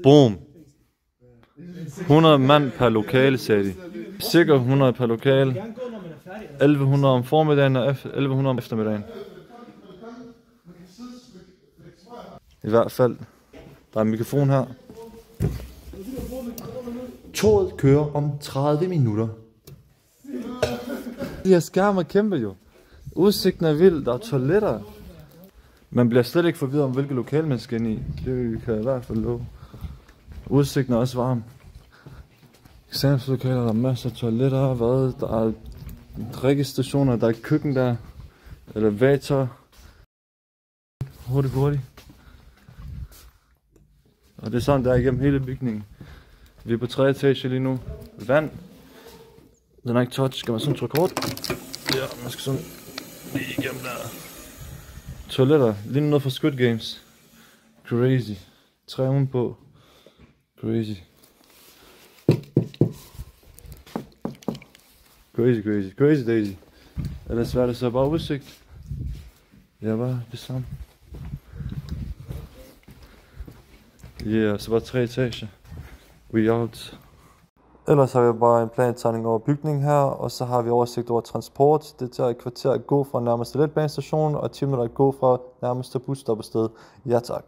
Boom. 100 mand per lokale, sagde de. Cirka 100 per lokale. 1100 om formiddagen og 1100 om eftermiddagen. I hvert fald. Der er en mikrofon her. Toget kører om 30 minutter. De her skærme er kæmpe jo. Udsigten er vild, der er toiletter. Man bliver slet ikke forvirret om, hvilke lokale man skal ind i. Det kan jeg i hvert fald love. Udsigten er også varm. Eksamenslokaler, der er masser af toiletter, der er drikkestationer, der er køkken der. Elevator. Hurtigt. Og det er sådan, der er igennem hele bygningen. Vi er på 3. etage lige nu. Vand. Den er ikke touch. Skal man sådan trykke kort? Ja, man skal sådan lige igennem der. Toiletter. Lige noget fra Squid Games. Crazy. 3 på. Crazy. Crazy Daisy. Ellers var det så bare udsigt. Ja, bare det samme. Ja, så bare 3 etager. We out. Ellers har vi bare en plantegning over bygningen her, og så har vi oversigt over transport. Det tager et kvarter at gå fra nærmeste letbanestation, og 10 minutter at gå fra nærmeste busstoppested. Ja tak.